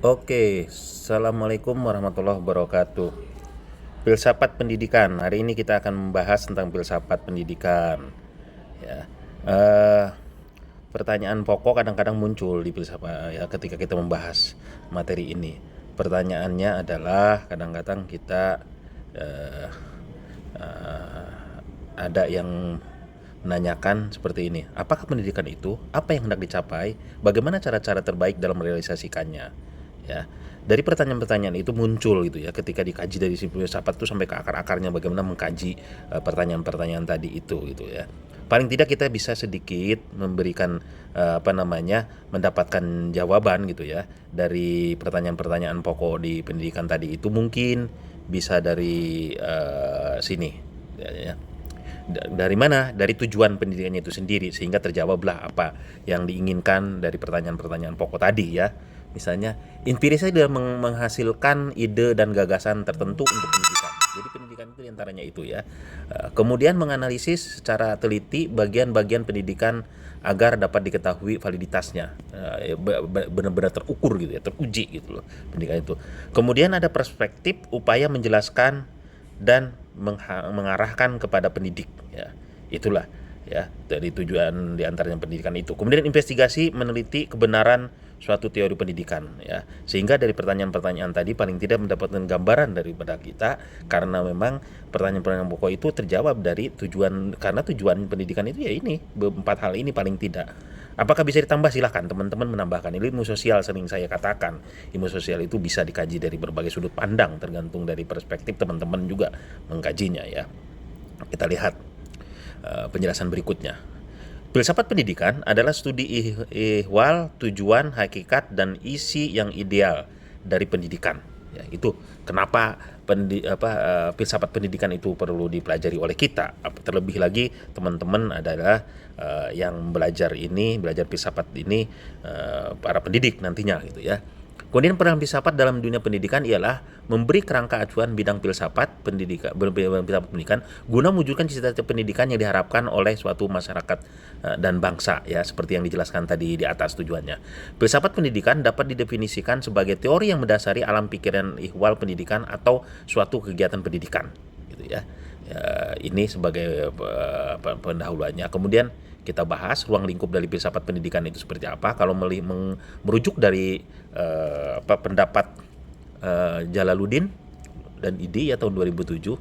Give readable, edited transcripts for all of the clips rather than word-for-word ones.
Oke, Assalamualaikum warahmatullahi wabarakatuh. Filsafat pendidikan. Hari ini kita akan membahas tentang filsafat pendidikan. Ya, eh, pertanyaan pokok kadang-kadang muncul di filsafat ya ketika kita membahas materi ini. Pertanyaannya adalah kadang-kadang kita eh, eh, ada yang menanyakan seperti ini, apakah pendidikan itu, apa yang hendak dicapai, bagaimana cara-cara terbaik dalam merealisasikannya, ya. Dari pertanyaan-pertanyaan itu muncul gitu ya, ketika dikaji dari si filsafat itu sampai ke akar-akarnya, bagaimana mengkaji pertanyaan-pertanyaan tadi itu gitu ya. Paling tidak kita bisa sedikit memberikan mendapatkan jawaban gitu ya dari pertanyaan-pertanyaan pokok di pendidikan tadi itu, mungkin bisa dari sini ya. Dari mana? Dari tujuan pendidikannya itu sendiri, sehingga terjawablah apa yang diinginkan dari pertanyaan-pertanyaan pokok tadi ya. Misalnya, inspirasi dalam menghasilkan ide dan gagasan tertentu untuk pendidikan. Jadi pendidikan itu diantaranya itu ya. Kemudian menganalisis secara teliti bagian-bagian pendidikan agar dapat diketahui validitasnya, benar-benar terukur gitu ya, teruji gitu loh pendidikan itu. Kemudian ada perspektif upaya menjelaskan dan mengarahkan kepada pendidik ya, itulah ya dari tujuan diantaranya pendidikan itu. Kemudian investigasi meneliti kebenaran suatu teori pendidikan ya, sehingga dari pertanyaan-pertanyaan tadi paling tidak mendapatkan gambaran daripada kita, karena memang pertanyaan-pertanyaan pokok itu terjawab dari tujuan, karena tujuan pendidikan itu ya ini empat hal ini paling tidak. Apakah bisa ditambah? Silahkan teman-teman menambahkan. Ilmu sosial sering saya katakan, ilmu sosial itu bisa dikaji dari berbagai sudut pandang, tergantung dari perspektif teman-teman juga mengkajinya ya. Kita lihat penjelasan berikutnya. Filsafat pendidikan adalah studi ihwal, tujuan, hakikat, dan isi yang ideal dari pendidikan. Ya, itu kenapa filsafat pendidikan itu perlu dipelajari oleh kita. Terlebih lagi teman-teman adalah yang belajar filsafat ini, para pendidik nantinya gitu ya. Kemudian peran filsafat dalam dunia pendidikan ialah memberi kerangka acuan bidang filsafat pendidikan guna mewujudkan cita-cita pendidikan yang diharapkan oleh suatu masyarakat dan bangsa ya, seperti yang dijelaskan tadi di atas tujuannya. Filsafat pendidikan dapat didefinisikan sebagai teori yang mendasari alam pikiran ihwal pendidikan atau suatu kegiatan pendidikan gitu ya. Ini sebagai pendahuluannya. Kemudian kita bahas ruang lingkup dari filsafat pendidikan itu seperti apa. Kalau merujuk dari pendapat Jalaluddin dan ID ya tahun 2007,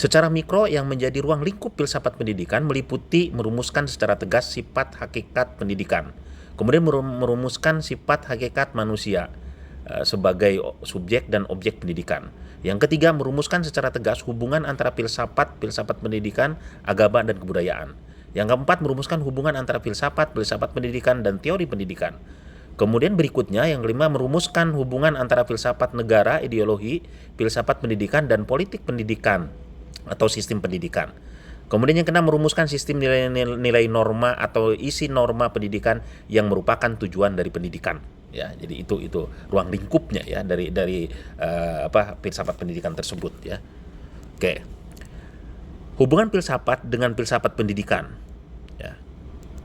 secara mikro yang menjadi ruang lingkup filsafat pendidikan meliputi merumuskan secara tegas sifat hakikat pendidikan, kemudian merumuskan sifat hakikat manusia sebagai subjek dan objek pendidikan. Yang ketiga, merumuskan secara tegas hubungan antara filsafat pendidikan, agama, dan kebudayaan. Yang keempat, merumuskan hubungan antara filsafat pendidikan, dan teori pendidikan. Kemudian berikutnya, yang kelima, merumuskan hubungan antara filsafat negara, ideologi, filsafat pendidikan, dan politik pendidikan atau sistem pendidikan. Kemudian yang keenam, merumuskan sistem nilai norma atau isi norma pendidikan yang merupakan tujuan dari pendidikan. Ya, jadi itu ruang lingkupnya ya dari filsafat pendidikan tersebut ya. Oke. Hubungan filsafat dengan filsafat pendidikan. Ya.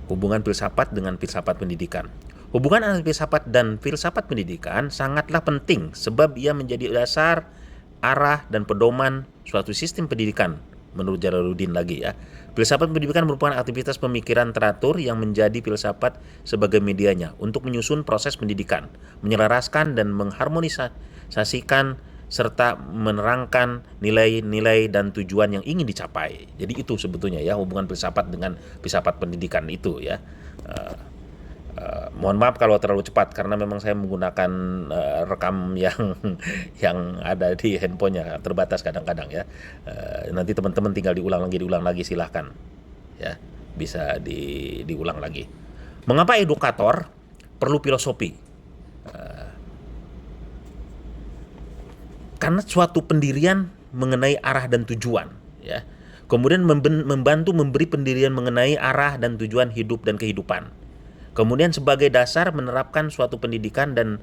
Hubungan filsafat dengan filsafat pendidikan. Hubungan antara filsafat dan filsafat pendidikan sangatlah penting sebab ia menjadi dasar, arah, dan pedoman suatu sistem pendidikan. Menurut Jalaluddin lagi ya. Filsafat pendidikan merupakan aktivitas pemikiran teratur yang menjadi filsafat sebagai medianya untuk menyusun proses pendidikan, menyelaraskan dan mengharmonisasikan serta menerangkan nilai-nilai dan tujuan yang ingin dicapai. Jadi itu sebetulnya ya hubungan filsafat dengan filsafat pendidikan itu ya. Mohon maaf kalau terlalu cepat karena memang saya menggunakan rekam yang yang ada di handphonenya, terbatas kadang-kadang ya. Nanti teman-teman tinggal diulang lagi silahkan ya, bisa diulang lagi. Mengapa edukator perlu filosofi? Karena suatu pendirian mengenai arah dan tujuan ya. Kemudian membantu memberi pendirian mengenai arah dan tujuan hidup dan kehidupan. Kemudian sebagai dasar menerapkan suatu pendidikan dan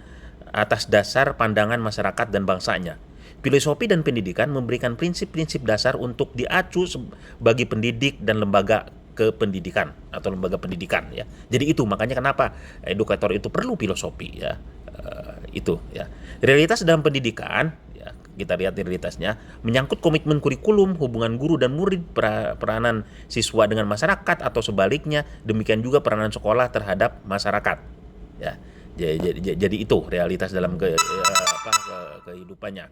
atas dasar pandangan masyarakat dan bangsanya. Filosofi dan pendidikan memberikan prinsip-prinsip dasar untuk diacu bagi pendidik dan lembaga kependidikan atau lembaga pendidikan ya. Jadi itu makanya kenapa edukator itu perlu filosofi ya. Itu ya. Realitas dalam pendidikan ya, kita lihat realitasnya menyangkut komitmen kurikulum, hubungan guru dan murid, peranan siswa dengan masyarakat atau sebaliknya, demikian juga peranan sekolah terhadap masyarakat. Ya. Jadi itu realitas dalam kehidupannya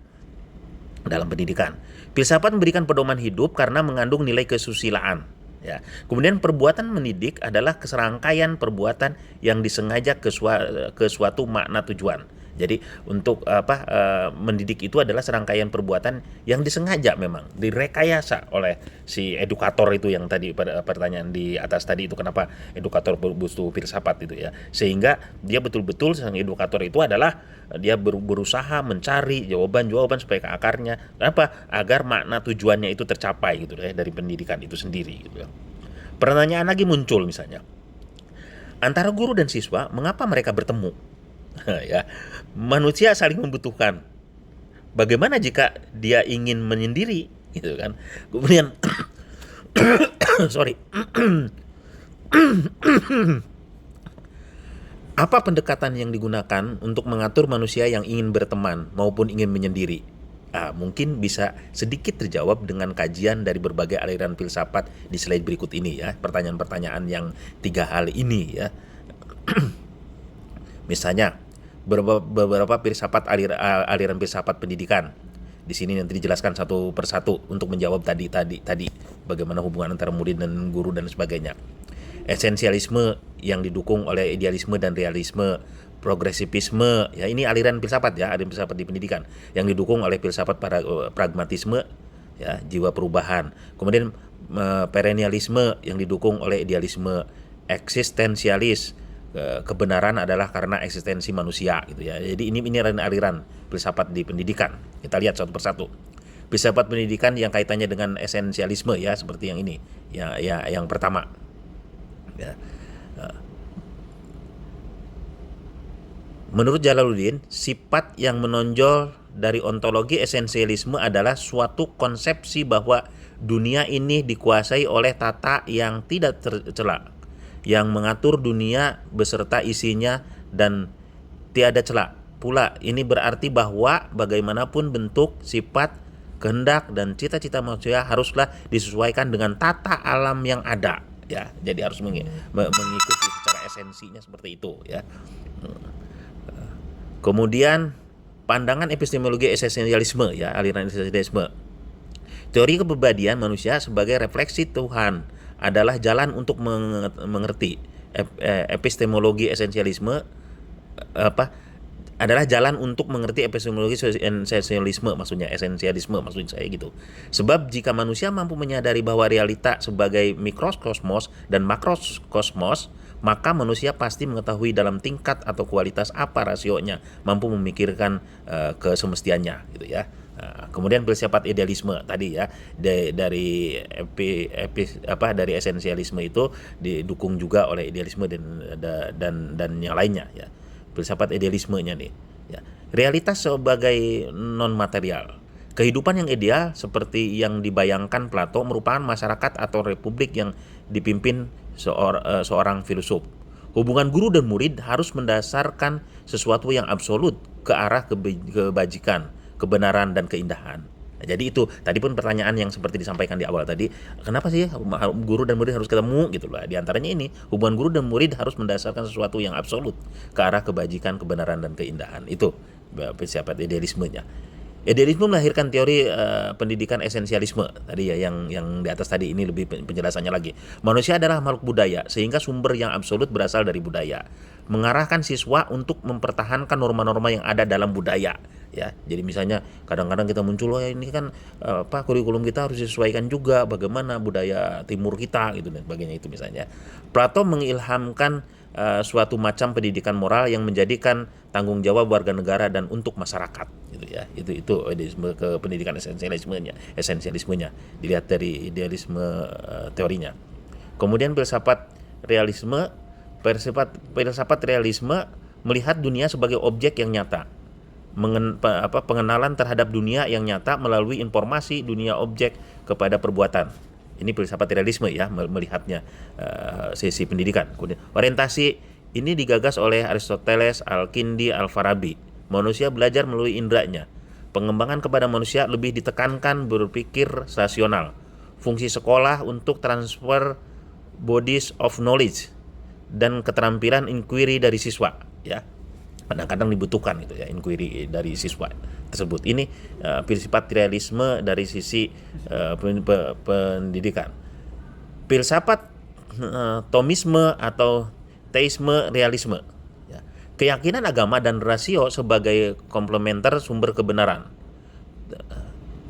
dalam pendidikan. Filsafat memberikan pedoman hidup karena mengandung nilai kesusilaan. Ya. Kemudian perbuatan mendidik adalah serangkaian perbuatan yang disengaja ke suatu makna tujuan. Jadi untuk mendidik itu adalah serangkaian perbuatan yang disengaja memang direkayasa oleh si edukator itu yang tadi pada pertanyaan di atas tadi itu, kenapa edukator butuh filsafat itu ya. Sehingga dia betul-betul sang edukator itu adalah dia berusaha mencari jawaban-jawaban supaya ke akarnya. Kenapa? Agar makna tujuannya itu tercapai gitu ya dari pendidikan itu sendiri gitu ya. Pertanyaan lagi muncul misalnya, antara guru dan siswa mengapa mereka bertemu? Ya, manusia saling membutuhkan. Bagaimana jika dia ingin menyendiri, gitu kan? Kemudian, sorry, apa pendekatan yang digunakan untuk mengatur manusia yang ingin berteman maupun ingin menyendiri? Mungkin bisa sedikit terjawab dengan kajian dari berbagai aliran filsafat di slide berikut ini ya. Pertanyaan-pertanyaan yang 3 hal ini ya. Misalnya beberapa filsafat aliran filsafat pendidikan. Di sini nanti dijelaskan satu persatu untuk menjawab tadi bagaimana hubungan antara murid dan guru dan sebagainya. Esensialisme yang didukung oleh idealisme dan realisme, progresivisme, ya ini aliran filsafat ya, aliran filsafat di pendidikan yang didukung oleh filsafat pragmatisme, ya jiwa perubahan. Kemudian perennialisme yang didukung oleh idealisme, eksistensialis, kebenaran adalah karena eksistensi manusia gitu ya. Jadi ini aliran filsafat di pendidikan. Kita lihat satu persatu. Filsafat pendidikan yang kaitannya dengan esensialisme ya, seperti yang ini. Ya yang pertama. Ya. Menurut Jalaluddin, sifat yang menonjol dari ontologi esensialisme adalah suatu konsepsi bahwa dunia ini dikuasai oleh tata yang tidak tercela, yang mengatur dunia beserta isinya dan tiada celah. Pula ini berarti bahwa bagaimanapun bentuk, sifat, kehendak dan cita-cita manusia haruslah disesuaikan dengan tata alam yang ada ya. Jadi harus mengikuti secara esensinya seperti itu ya. Kemudian pandangan epistemologi esensialisme ya, aliran esensialisme. Teori kepribadian manusia sebagai refleksi Tuhan adalah jalan untuk mengerti. Epistemologi esensialisme adalah jalan untuk mengerti epistemologi esensialisme, maksudnya esensialisme maksud saya gitu. Sebab jika manusia mampu menyadari bahwa realita sebagai mikrokosmos dan makrokosmos, maka manusia pasti mengetahui dalam tingkat atau kualitas apa rasionya, mampu memikirkan kesemestiannya gitu ya. Kemudian filsafat idealisme tadi ya, dari dari esensialisme itu didukung juga oleh idealisme dan yang lainnya ya. Filsafat idealismenya nih ya. Realitas sebagai non material. Kehidupan yang ideal seperti yang dibayangkan Plato merupakan masyarakat atau republik yang dipimpin seorang filsuf. Hubungan guru dan murid harus mendasarkan sesuatu yang absolut ke arah kebajikan, kebenaran dan keindahan. Nah, jadi itu tadi pun pertanyaan yang seperti disampaikan di awal tadi, kenapa sih guru dan murid harus ketemu gitu loh. Di antaranya ini, hubungan guru dan murid harus mendasarkan sesuatu yang absolut ke arah kebajikan, kebenaran dan keindahan. Itu filsafat idealismenya. Idealisme melahirkan teori pendidikan esensialisme tadi ya, yang di atas tadi ini lebih penjelasannya lagi. Manusia adalah makhluk budaya sehingga sumber yang absolut berasal dari budaya. Mengarahkan siswa untuk mempertahankan norma-norma yang ada dalam budaya ya. Jadi misalnya kadang-kadang kita muncul ini kan kurikulum kita harus disesuaikan juga bagaimana budaya timur kita gitu dan sebagainya itu misalnya. Plato mengilhamkan suatu macam pendidikan moral yang menjadikan tanggung jawab warga negara dan untuk masyarakat gitu ya. Itu idealisme ke pendidikan esensialismenya dilihat dari idealisme teorinya. Kemudian filsafat realisme melihat dunia sebagai objek yang nyata. Pengenalan terhadap dunia yang nyata melalui informasi dunia objek kepada perbuatan. Ini filsafat realisme ya, melihatnya sisi pendidikan. Kemudian orientasi ini digagas oleh Aristoteles, Al-Kindi, Al-Farabi. Manusia belajar melalui inderanya. Pengembangan kepada manusia lebih ditekankan berpikir rasional. Fungsi sekolah untuk transfer bodies of knowledge dan keterampilan inquiry dari siswa, ya. Kadang-kadang dibutuhkan gitu ya, inquiry dari siswa tersebut. Ini filsafat realisme dari sisi pendidikan. Filsafat Thomisme atau teisme realisme, ya. Keyakinan agama dan rasio sebagai komplementer sumber kebenaran.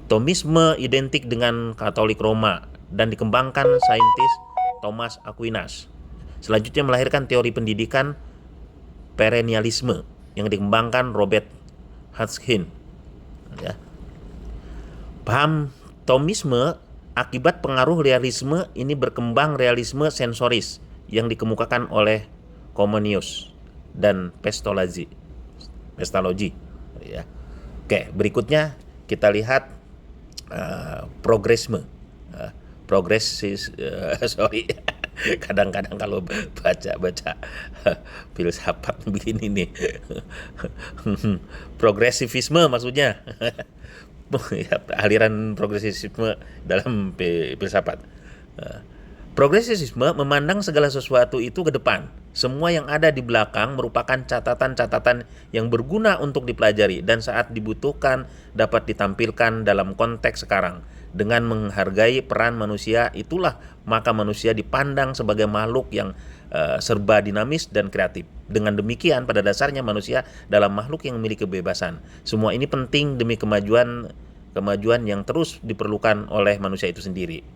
Thomisme identik dengan Katolik Roma dan dikembangkan saintis Thomas Aquinas. Selanjutnya melahirkan teori pendidikan perennialisme yang dikembangkan Robert Hutchinson, ya. Paham Thomisme akibat pengaruh realisme ini berkembang realisme sensoris yang dikemukakan oleh Comenius dan Pestalozzi, ya. Oke, berikutnya kita lihat progresisme. Sorry. Kadang-kadang kalau baca filsafat begini nih. Progresivisme maksudnya. Ya, aliran progresisme dalam filsafat. Progresisme memandang segala sesuatu itu ke depan. Semua yang ada di belakang merupakan catatan-catatan yang berguna untuk dipelajari dan saat dibutuhkan dapat ditampilkan dalam konteks sekarang. Dengan menghargai peran manusia itulah maka manusia dipandang sebagai makhluk yang serba dinamis dan kreatif. Dengan demikian pada dasarnya manusia dalam makhluk yang memiliki kebebasan. Semua ini penting demi kemajuan yang terus diperlukan oleh manusia itu sendiri.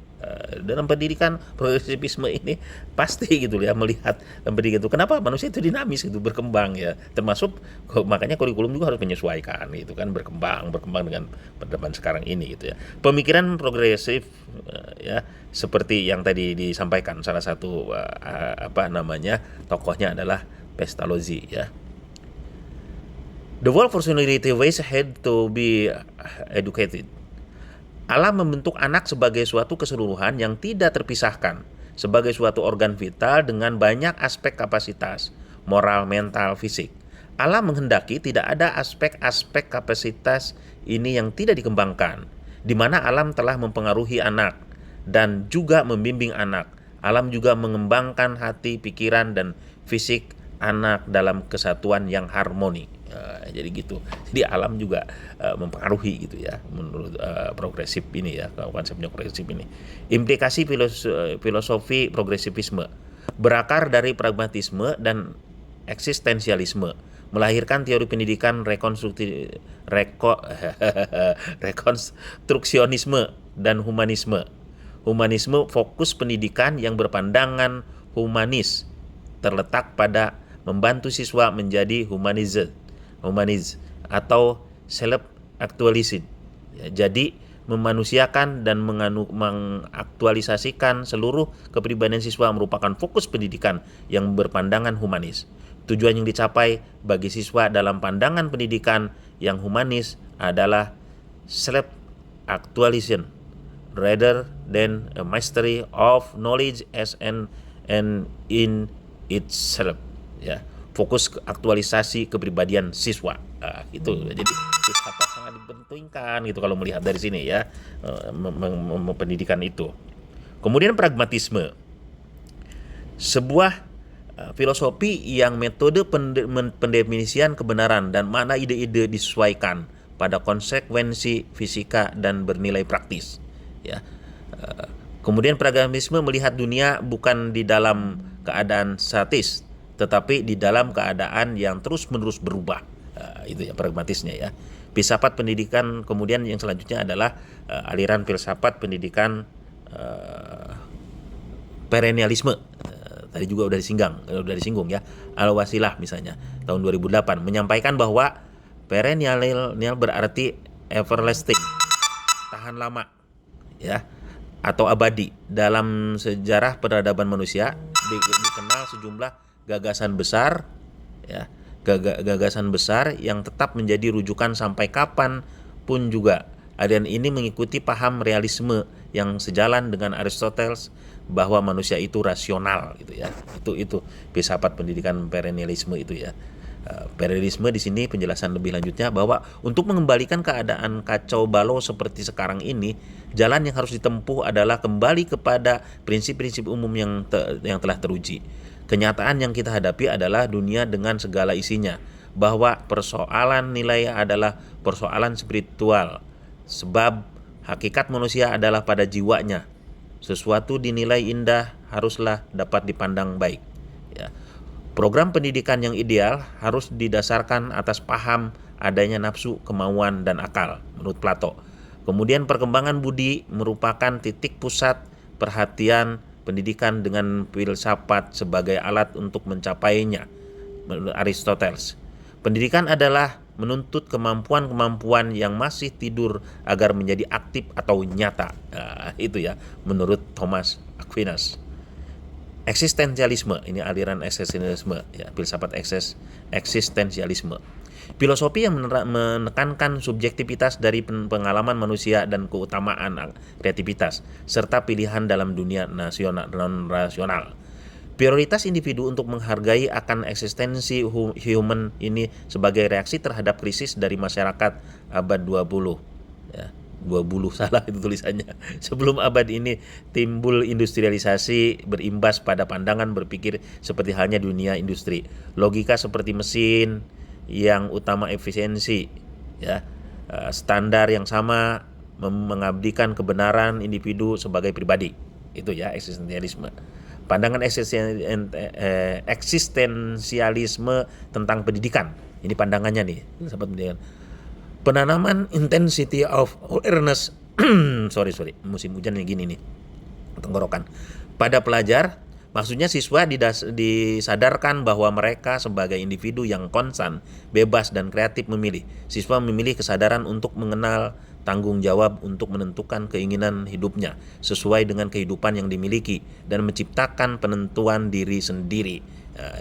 Dalam pendidikan progresivisme ini pasti gitu ya, melihat pendidikan itu kenapa manusia itu dinamis gitu, berkembang ya, termasuk makanya kurikulum juga harus menyesuaikan gitu kan, berkembang dengan peradaban sekarang ini gitu ya. Pemikiran progresif ya seperti yang tadi disampaikan salah satu tokohnya adalah Pestalozzi, ya. The world personality ways had to be educated. Allah membentuk anak sebagai suatu keseluruhan yang tidak terpisahkan, sebagai suatu organ vital dengan banyak aspek kapasitas, moral, mental, fisik. Allah menghendaki tidak ada aspek-aspek kapasitas ini yang tidak dikembangkan, di mana alam telah mempengaruhi anak dan juga membimbing anak. Alam juga mengembangkan hati, pikiran, dan fisik anak dalam kesatuan yang harmoni. Jadi gitu. Jadi alam juga mempengaruhi gitu ya, menurut progresif ini ya, konsepnya progresif ini. Implikasi filosofi progresivisme berakar dari pragmatisme dan eksistensialisme, melahirkan teori pendidikan rekonstruksionisme dan humanisme. Humanisme fokus pendidikan yang berpandangan humanis, terletak pada membantu siswa menjadi humanis atau self-actualization. Ya, jadi memanusiakan dan mengaktualisasikan seluruh kepribadian siswa merupakan fokus pendidikan yang berpandangan humanis. Tujuan yang dicapai bagi siswa dalam pandangan pendidikan yang humanis adalah self-actualization rather than a mastery of knowledge as an in itself, ya. Fokus aktualisasi kepribadian siswa. Itu jadi filsafat sangat dipentingkan gitu kalau melihat dari sini ya, pendidikan itu. Kemudian pragmatisme, sebuah filosofi yang metode pendefinisian kebenaran dan mana ide-ide disesuaikan pada konsekuensi fisika dan bernilai praktis, ya. Kemudian pragmatisme melihat dunia bukan di dalam keadaan statis, tetapi di dalam keadaan yang terus-menerus berubah. Itu ya pragmatisnya ya. Filsafat pendidikan kemudian yang selanjutnya adalah aliran filsafat pendidikan perennialisme. Tadi juga udah disinggung ya. Al-Wasilah misalnya tahun 2008 menyampaikan bahwa perennial berarti everlasting, tahan lama, ya, atau abadi. Dalam sejarah peradaban manusia dikenal sejumlah gagasan besar, ya, gagasan besar yang tetap menjadi rujukan sampai kapan pun juga. Aliran ini mengikuti paham realisme yang sejalan dengan Aristoteles bahwa manusia itu rasional gitu ya. Itu filsafat pendidikan perennialisme itu ya. Periodisme di sini penjelasan lebih lanjutnya bahwa untuk mengembalikan keadaan kacau balau seperti sekarang ini, jalan yang harus ditempuh adalah kembali kepada prinsip-prinsip umum yang telah teruji. Kenyataan yang kita hadapi adalah dunia dengan segala isinya, bahwa persoalan nilai adalah persoalan spiritual, sebab hakikat manusia adalah pada jiwanya. Sesuatu dinilai indah haruslah dapat dipandang baik. Ya. Program pendidikan yang ideal harus didasarkan atas paham adanya nafsu, kemauan, dan akal, menurut Plato. Kemudian perkembangan budi merupakan titik pusat perhatian pendidikan dengan filsafat sebagai alat untuk mencapainya, menurut Aristoteles. Pendidikan adalah menuntut kemampuan-kemampuan yang masih tidur agar menjadi aktif atau nyata. Itu ya, menurut Thomas Aquinas. Eksistensialisme, ini aliran eksistensialisme, ya, filsafat eksistensialisme. Filosofi yang menekankan subjektivitas dari pengalaman manusia dan keutamaan kreativitas, serta pilihan dalam dunia nasional dan rasional. Prioritas individu untuk menghargai akan eksistensi human ini sebagai reaksi terhadap krisis dari masyarakat abad 20. Ya. 20 salah itu tulisannya. Sebelum abad ini timbul industrialisasi berimbas pada pandangan berpikir seperti halnya dunia industri. Logika seperti mesin yang utama efisiensi, ya, standar yang sama mengabdikan kebenaran individu sebagai pribadi. Itu ya eksistensialisme. Pandangan eksistensialisme tentang pendidikan. Ini pandangannya nih, sahabat pendidikan. Penanaman intensity of awareness sorry musim hujan yang gini nih tenggorokan pada pelajar, maksudnya siswa disadarkan bahwa mereka sebagai individu yang konsan, bebas dan kreatif memilih. Siswa memilih kesadaran untuk mengenal tanggung jawab untuk menentukan keinginan hidupnya sesuai dengan kehidupan yang dimiliki dan menciptakan penentuan diri sendiri.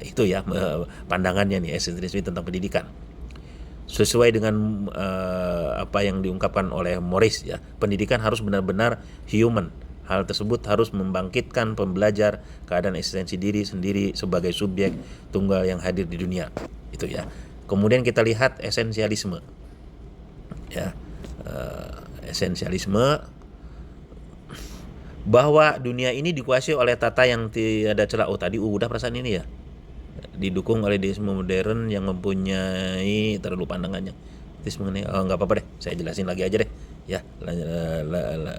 Itu ya pandangannya nih eksistensi tentang pendidikan. Sesuai dengan apa yang diungkapkan oleh Morris, ya, pendidikan harus benar-benar human. Hal tersebut harus membangkitkan pembelajar keadaan eksistensi diri sendiri sebagai subjek tunggal yang hadir di dunia. Itu ya. Kemudian kita lihat esensialisme. Ya, esensialisme bahwa dunia ini dikuasai oleh tata yang tiada celah. Oh tadi udah perasaan ini ya. Didukung oleh deisme modern yang mempunyai terlalu pandangannya. Mengenai nggak apa-apa deh, saya jelasin lagi aja deh. Ya,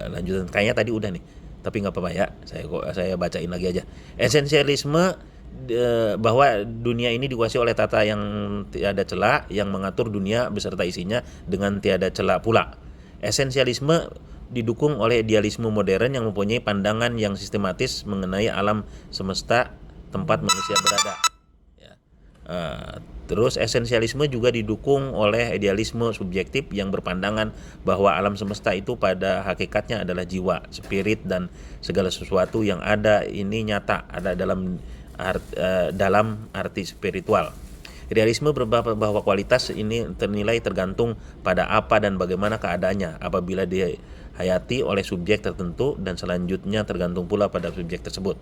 lanjutan kayaknya tadi udah nih. Tapi nggak apa-apa ya, saya bacain lagi aja. Esensialisme bahwa dunia ini dikuasai oleh tata yang tiada celah yang mengatur dunia beserta isinya dengan tiada celah pula. Esensialisme didukung oleh idealisme modern yang mempunyai pandangan yang sistematis mengenai alam semesta tempat manusia berada. Terus esensialisme juga didukung oleh idealisme subjektif yang berpandangan bahwa alam semesta itu pada hakikatnya adalah jiwa, spirit, dan segala sesuatu yang ada ini nyata, ada dalam arti spiritual. Idealisme berpendapat bahwa kualitas ini ternilai tergantung pada apa dan bagaimana keadaannya apabila dihayati oleh subjek tertentu dan selanjutnya tergantung pula pada subjek tersebut.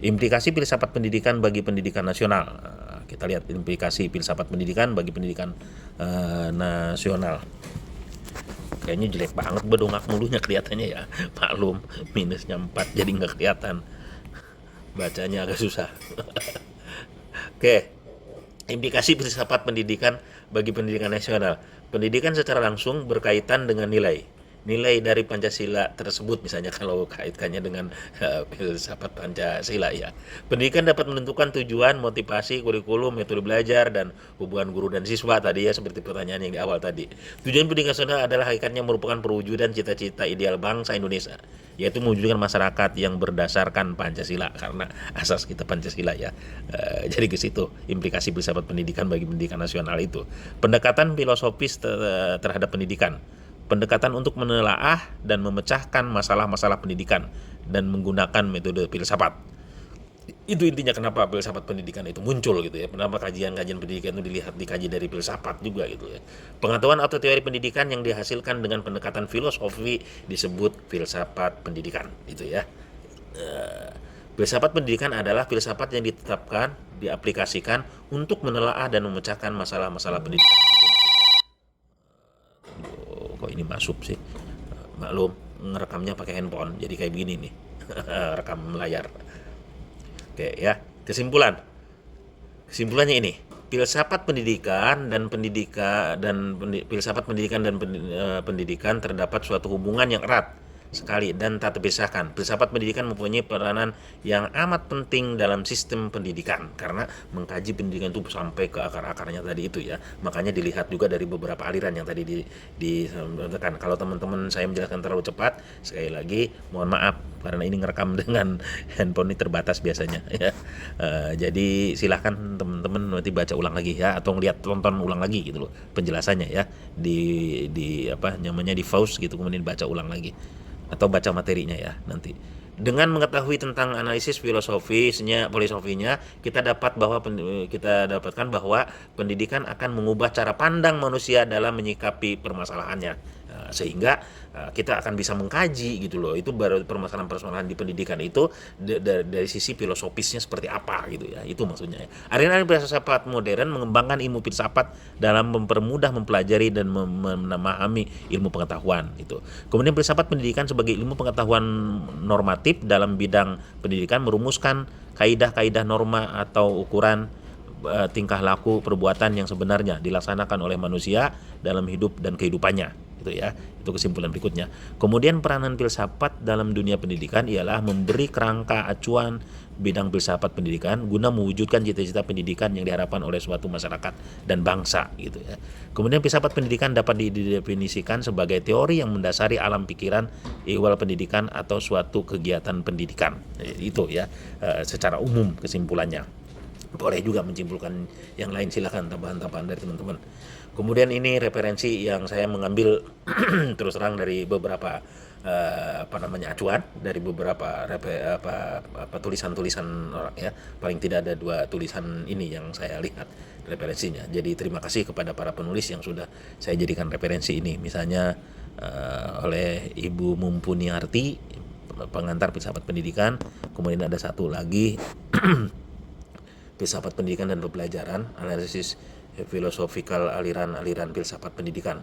Implikasi filsafat pendidikan bagi pendidikan nasional. Kita lihat implikasi filsafat pendidikan bagi pendidikan nasional. Kayaknya jelek banget bedongak mulunya kelihatannya ya. Maklum minusnya 4 jadi nggak kelihatan. Bacanya agak susah. Oke. Implikasi filsafat pendidikan bagi pendidikan nasional. Pendidikan secara langsung berkaitan dengan nilai dari Pancasila tersebut, misalnya kalau kaitkannya dengan filsafat Pancasila ya. Pendidikan dapat menentukan tujuan, motivasi, kurikulum, metode belajar, dan hubungan guru dan siswa tadi ya, seperti pertanyaan yang di awal tadi. Tujuan pendidikan nasional adalah hakikatnya merupakan perwujudan cita-cita ideal bangsa Indonesia, yaitu mewujudkan masyarakat yang berdasarkan Pancasila, karena asas kita Pancasila ya. Jadi ke situ implikasi filsafat pendidikan bagi pendidikan nasional itu. Pendekatan filosofis terhadap pendidikan. Pendekatan untuk menelaah dan memecahkan masalah-masalah pendidikan dan menggunakan metode filsafat. Itu intinya kenapa filsafat pendidikan itu muncul gitu ya. Kenapa kajian-kajian pendidikan itu dikaji dari filsafat juga gitu ya. Pengetahuan atau teori pendidikan yang dihasilkan dengan pendekatan filosofi disebut filsafat pendidikan itu ya. Filsafat pendidikan adalah filsafat yang ditetapkan, diaplikasikan untuk menelaah dan memecahkan masalah-masalah pendidikan. Itu maksudnya. Oh, kok ini masuk sih? Maklum, ngerekamnya pakai handphone, jadi kayak begini nih. Rekam layar. Oke ya, kesimpulannya ini. Filsafat pendidikan dan filsafat pendidikan dan pendidikan terdapat suatu hubungan yang erat sekali dan tak terpisahkan. Filsafat pendidikan mempunyai peranan yang amat penting dalam sistem pendidikan karena mengkaji pendidikan itu sampai ke akar-akarnya tadi itu ya. Makanya dilihat juga dari beberapa aliran yang tadi disampaikan. Kalau teman-teman saya menjelaskan terlalu cepat, sekali lagi mohon maaf karena ini ngerekam dengan handphone ini terbatas biasanya ya. Jadi silahkan teman-teman nanti baca ulang lagi ya atau tonton ulang lagi gitu loh penjelasannya ya di apa namanya di pause gitu kemudian baca ulang lagi atau baca materinya ya nanti. Dengan mengetahui tentang analisis filosofinya, kita dapatkan bahwa pendidikan akan mengubah cara pandang manusia dalam menyikapi permasalahannya. Sehingga kita akan bisa mengkaji gitu loh. Itu baru permasalahan-permasalahan di pendidikan itu dari sisi filosofisnya seperti apa gitu ya. Itu maksudnya. Aliran filsafat modern mengembangkan ilmu filsafat dalam mempermudah mempelajari dan memahami ilmu pengetahuan itu. Kemudian filsafat pendidikan sebagai ilmu pengetahuan normatif dalam bidang pendidikan merumuskan kaidah-kaidah norma atau ukuran tingkah laku perbuatan yang sebenarnya dilaksanakan oleh manusia dalam hidup dan kehidupannya gitu ya. Itu kesimpulan berikutnya. Kemudian peranan filsafat dalam dunia pendidikan ialah memberi kerangka acuan bidang filsafat pendidikan guna mewujudkan cita-cita pendidikan yang diharapkan oleh suatu masyarakat dan bangsa gitu ya. Kemudian filsafat pendidikan dapat didefinisikan sebagai teori yang mendasari alam pikiran, ihwal pendidikan atau suatu kegiatan pendidikan. Itu ya secara umum kesimpulannya. Boleh juga menyimpulkan yang lain, silakan tambahan-tambahan dari teman-teman. Kemudian ini referensi yang saya mengambil terus terang dari beberapa acuan dari beberapa tulisan-tulisan orang ya. Paling tidak ada 2 tulisan ini yang saya lihat referensinya. Jadi terima kasih kepada para penulis yang sudah saya jadikan referensi ini. Misalnya oleh Ibu Mumpuniarti, pengantar filsafat pendidikan. Kemudian ada satu lagi filsafat pendidikan dan pembelajaran, analisis filosofikal aliran-aliran filsafat pendidikan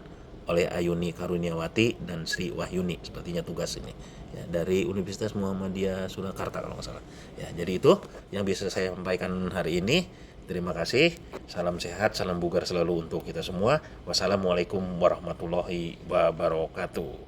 oleh Ayuni Karuniawati dan Sri Wahyuni, sepertinya tugas ini ya, dari Universitas Muhammadiyah Surakarta kalau nggak salah ya. Jadi itu yang bisa saya sampaikan hari ini. Terima kasih, salam sehat, salam bugar selalu untuk kita semua. Wassalamualaikum warahmatullahi wabarakatuh.